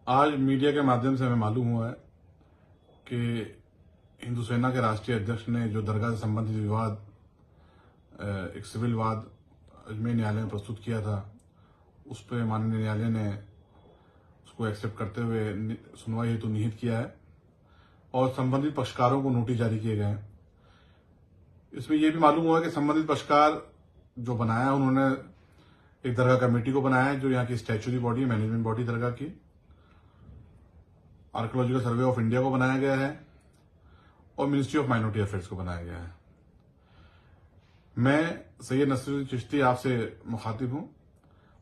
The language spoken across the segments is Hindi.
आज मीडिया के माध्यम से हमें मालूम हुआ है कि हिंदू सेना के राष्ट्रीय अध्यक्ष ने जो दरगाह से संबंधित विवाद, एक सिविल वाद अजमेर न्यायालय में प्रस्तुत किया था, उस पर माननीय न्यायालय ने उसको एक्सेप्ट करते हुए सुनवाई हेतु निहित किया है और संबंधित पक्षकारों को नोटिस जारी किए गए हैं। इसमें यह भी मालूम हुआ कि संबंधित पक्षकार जो बनाया है, उन्होंने एक दरगाह कमेटी को बनाया है जो यहाँ की स्टैच्यूरी बॉडी, मैनेजमेंट बॉडी दरगाह की, आर्कियोलॉजिकल सर्वे ऑफ इंडिया को बनाया गया है और मिनिस्ट्री ऑफ माइनॉरिटी अफेयर्स को बनाया गया है। मैं सैयद नसरुद्दीन चिश्ती आपसे मुखातिब हूं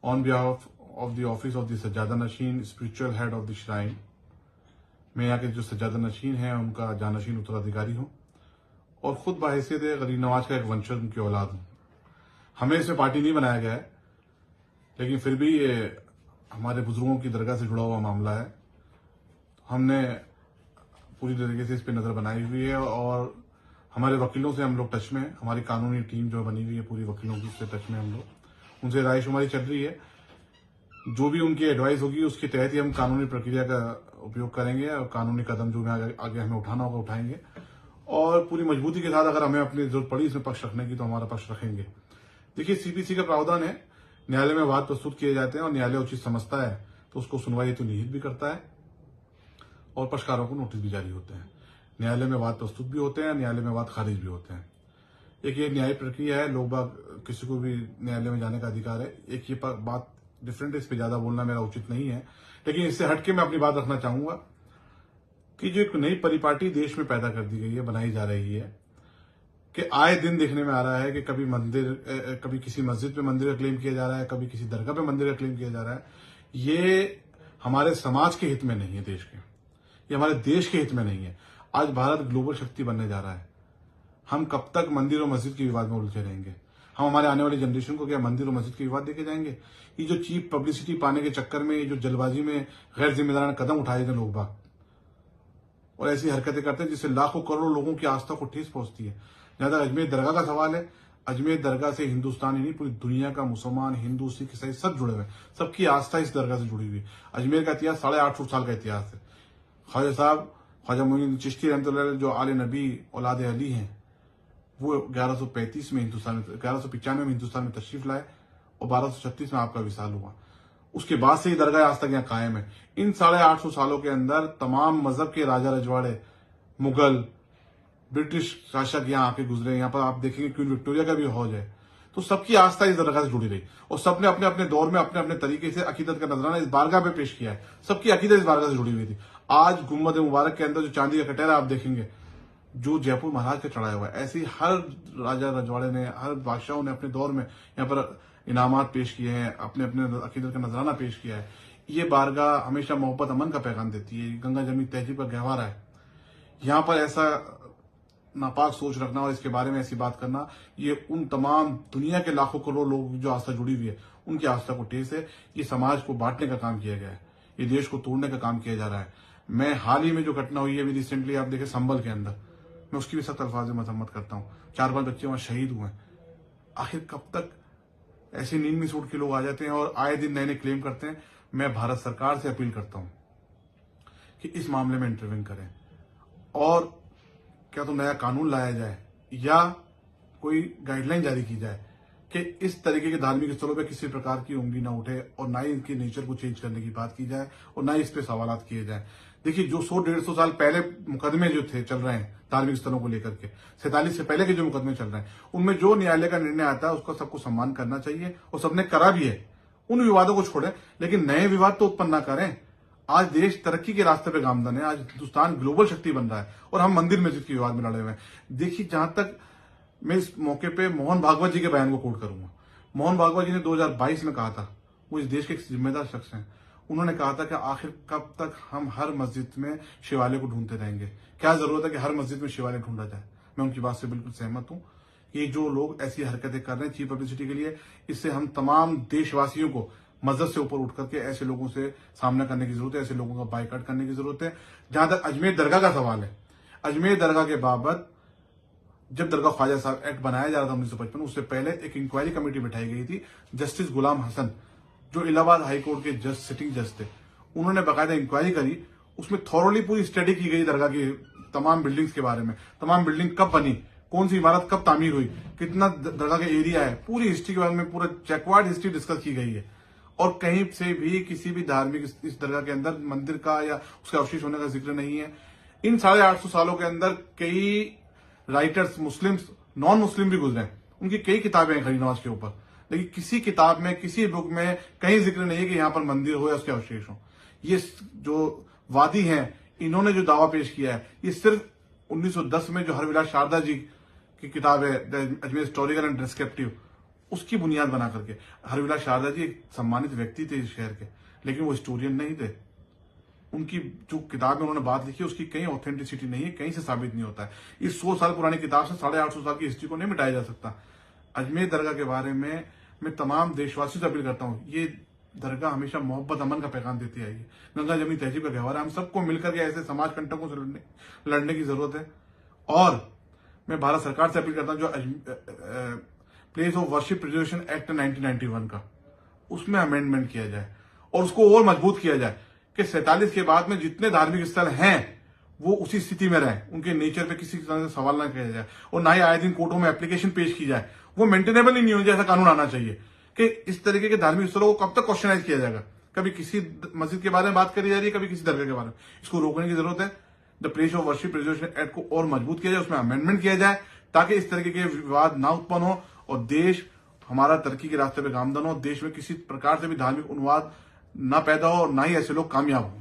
on behalf of the office of the सज्जादा नशीन, spiritual head of the shrine. मैं यहाँ के जो सज्जादा नशीन है उनका जानशीन उत्तराधिकारी हूं और खुद बाहैसियत गरीब नवाज का एक वंशज, उनकी औलाद हूं। हमें इसमें पार्टी नहीं बनाया गया है, लेकिन फिर भी ये हमारे बुजुर्गों की दरगाह से जुड़ा हुआ मामला है। हमने पूरी तरीके से इस पर नजर बनाई हुई है और हमारे वकीलों से हम लोग टच में हैं। हमारी कानूनी टीम जो बनी हुई है पूरी वकीलों की, उससे टच में हम लोग, उनसे रायशुमारी चल रही है। जो भी उनकी एडवाइस होगी उसके तहत ही हम कानूनी प्रक्रिया का उपयोग करेंगे और कानूनी कदम जो आगे हमें उठाना होगा उठाएंगे और पूरी मजबूती के साथ अगर हमें अपनी जरूरत पड़ी इसमें पक्ष रखने की तो हमारा पक्ष रखेंगे। देखिए, सीपीसी का प्रावधान है, न्यायालय में वाद प्रस्तुत किए जाते हैं और न्यायालय उचित समझता है तो उसको सुनवाई हेतु निहित भी करता है और पक्षकारों को नोटिस भी जारी होते हैं। न्यायालय में वाद प्रस्तुत भी होते हैं, न्यायालय में वाद खारिज भी होते हैं। एक ये न्यायिक प्रक्रिया है, लोग बाग किसी को भी न्यायालय में जाने का अधिकार है। एक ये बात डिफरेंट है, इस पर ज्यादा बोलना मेरा उचित नहीं है, लेकिन इससे हटके मैं अपनी बात रखना चाहूंगा कि जो एक नई परिपाटी देश में पैदा कर दी गई है, बनाई जा रही है, कि आए दिन देखने में आ रहा है कि कभी किसी मस्जिद पे मंदिर का क्लेम किया जा रहा है, कभी किसी दरगाह पे मंदिर का क्लेम किया जा रहा है। ये हमारे समाज के हित में नहीं है, देश के, ये हमारे देश के हित में नहीं है। आज भारत ग्लोबल शक्ति बनने जा रहा है। हम कब तक मंदिर और मस्जिद के विवाद में उलझे रहेंगे? हम हमारे आने वाली जनरेशन को क्या मंदिर और मस्जिद के विवाद देके जाएंगे? ये जो चीप पब्लिसिटी पाने के चक्कर में, ये जो जल्दबाजी में गैर जिम्मेदाराना कदम उठाए थे लोग बाग और ऐसी हरकतें करते हैं जिससे लाखों करोड़ों लोगों की आस्था को ठेस पहुंचती है। जहां तक अजमेर दरगाह का सवाल है, अजमेर दरगाह से हिंदुस्तान ही नहीं पूरी दुनिया का मुसलमान, हिंदू, सिख, ईसाई सब जुड़े हुए हैं। सबकी आस्था इस दरगाह से जुड़ी हुई है। अजमेर का इतिहास 850 साल का इतिहास है। ख्वाजा साहब, ख्वाजा मोइनुद्दीन चिश्ती रहमतुल्लाह जो आले नबी औलाद अली हैं, वो 1135 में 1195 में हिंदुस्तान में तशरीफ लाए और 1236 में आपका विसाल हुआ। उसके बाद से ही दरगाह आज तक यहाँ कायम है। इन 850 सालों के अंदर तमाम मजहब के राजा रजवाड़े, मुगल, ब्रिटिश शासक यहाँ आके गुजरे। यहाँ पर आप देखेंगे क्वीन विक्टोरिया का भी हौज है। तो सबकी आस्था इस दरगाह से जुड़ी रही और सबने अपने अपने दौर में अपने अपने तरीके से अकीदत का नजराना इस बारगाह पे पेश किया है। सबकी अकीदत इस बारगाह से जुड़ी हुई थी। आज गुम्बद मुबारक के अंदर जो चांदी का कटहरा आप देखेंगे जो जयपुर महाराज का चढ़ाया हुआ है, ऐसे ही हर राजा रजवाड़े ने, हर बादशाहों ने अपने दौर में यहाँ पर इनामात पेश किए हैं, अपने अपने अकीदत का नजराना पेश किया है। ये बारगाह हमेशा मोहब्बत अमन का पैगाम देती है। गंगा जमनी तहजीब का गहवारा है। यहाँ पर ऐसा नापाक सोच रखना और इसके बारे में ऐसी बात करना, ये उन तमाम दुनिया के लाखों करोड़ लोग जो आस्था जुड़ी हुई है उनकी आस्था को ठेस है। ये समाज को बांटने का काम किया गया है, ये देश को तोड़ने का काम किया जा रहा है। मैं हाल ही में जो घटना हुई है अभी रिसेंटली आप देखें संभल के अंदर, मैं उसकी भी सख्त अल्फाज में मजम्मत करता हूँ। 4-5 बच्चे वहां शहीद हुए। आखिर कब तक ऐसे नींद में सूट के लोग आ जाते हैं और आए दिन नए नए क्लेम करते हैं? मैं भारत सरकार से अपील करता हूं कि इस मामले में इंटरवेन करें और क्या तो नया कानून लाया जाए या कोई गाइडलाइन जारी की जाए कि इस तरीके के धार्मिक स्थलों पर किसी प्रकार की उंगली ना उठे और ना ही इनकी नेचर को चेंज करने की बात की जाए और ना ही इस पे सवालात किए जाए। देखिए, जो 100-150 साल पहले मुकदमे जो थे चल रहे हैं धार्मिक स्थलों को लेकर के, 47 से पहले के जो मुकदमे चल रहे हैं, उनमें जो न्यायालय का निर्णय आता है उसका सबको सम्मान करना चाहिए और सबने करा भी है। उन विवादों को छोड़ें, लेकिन नए विवाद तो उत्पन्न ना करें। आज देश तरक्की के रास्ते पे गामदन है। आज हिंदुस्तान ग्लोबल शक्ति बन रहा है और हम मंदिर मस्जिद के विवाद में लड़े हुए हैं। देखिए, जहां तक मैं इस मौके पे मोहन भागवत जी के बयान को कोट करूंगा। मोहन भागवत जी ने 2022 में कहा था, वो इस देश के एक जिम्मेदार शख्स हैं। उन्होंने कहा था कि आखिर कब तक हम हर मस्जिद में शिवालय को ढूंढते रहेंगे? क्या जरूरत है कि हर मस्जिद में शिवालय ढूंढा जाए? मैं उनकी बात से बिल्कुल सहमत हूं। ये जो लोग ऐसी हरकतें कर रहे हैं चीप पब्लिसिटी के लिए, इससे हम तमाम देशवासियों को मजहब से ऊपर उठ करके ऐसे लोगों से सामना करने की जरूरत है, ऐसे लोगों का बाइकआउट करने की जरूरत है। जहां तक अजमेर दरगाह का सवाल है, अजमेर दरगाह के बाबत जब दरगाह ख्वाजा साहब एक्ट बनाया जा रहा था 1955, उससे पहले एक इंक्वायरी कमेटी बिठाई गई थी। जस्टिस गुलाम हसन जो इलाहाबाद हाईकोर्ट के जज, सिटिंग जज थे, उन्होंने बाकायदा इंक्वायरी करी, उसमें थॉरली पूरी स्टडी की गई दरगाह की तमाम बिल्डिंग्स के बारे में, तमाम बिल्डिंग कब बनी, कौन सी इमारत कब तामीर हुई, कितना दरगाह का एरिया है, पूरी हिस्ट्री के बारे में पूरा चेकवार्ड हिस्ट्री डिस्कस की गई है। और कहीं से भी किसी भी धार्मिक इस दरगाह के अंदर मंदिर का या उसके अवशेष होने का जिक्र नहीं है। इन 850 सालों के अंदर कई राइटर्स, मुस्लिम्स, नॉन मुस्लिम भी गुजरे, उनकी कई किताबें हैं खड़ी नवाज के ऊपर, लेकिन किसी किताब में, किसी बुक में कहीं जिक्र नहीं है कि यहां पर मंदिर हो या उसके अवशेष हो। ये जो वादी हैं, इन्होंने जो दावा पेश किया है, ये सिर्फ 1910 में जो हरविलास शारदा जी की किताब है अजमेर हिस्टोरिकल एंड डिस्क्रिप्टिव, उसकी बुनियाद बना करके। हरविलास शारदा जी एक सम्मानित व्यक्ति थे इस शहर के, लेकिन वो हिस्टोरियन नहीं थे। उनकी जो किताब में उन्होंने बात लिखी, उसकी कहीं ऑथेंटिसिटी नहीं है, कहीं से साबित नहीं होता है। इस 100 साल पुरानी किताब से 850 साल की हिस्ट्री को नहीं मिटाया जा सकता। अजमेर दरगाह के बारे में मैं तमाम देशवासियों से अपील करता हूं, ये दरगाह हमेशा मोहब्बत, अमन का पैगाम देती आई है। गंगा जमनी तहजीब का गहवार है, हम सबको मिलकर के ऐसे समाज कंटकों से लड़ने की जरूरत है। और मैं भारत सरकार से अपील करता हूं, जो place of worship preservation act 1991 का, उसमें अमेंडमेंट किया जाए और उसको और मजबूत किया जाए कि 47 के बाद में जितने धार्मिक स्थल हैं वो उसी स्थिति में रहें, उनके नेचर पे किसी तरह से सवाल ना किया जाए, और ना ही आए दिन कोर्टों में एप्लीकेशन पेश की जाए। वो मेंटेनेबल ही नहीं हो, जैसा कानून आना चाहिए कि इस तरीके के धार्मिक स्थलों को कब तक क्वेश्चनाइज किया जाएगा। कभी किसी मस्जिद के बारे में बात करी जा रही है, कभी किसी दरगाह के बारे में। इसको रोकने की जरूरत है। The place of worship preservation act को और मजबूत किया जाए, उसमें अमेंडमेंट किया जाए, ताकि इस तरीके के विवाद ना उत्पन्न हो और देश हमारा तरक्की के रास्ते पे गामदन हो। देश में किसी प्रकार से भी धार्मिक उन्माद ना पैदा हो और ना ही ऐसे लोग कामयाब हो।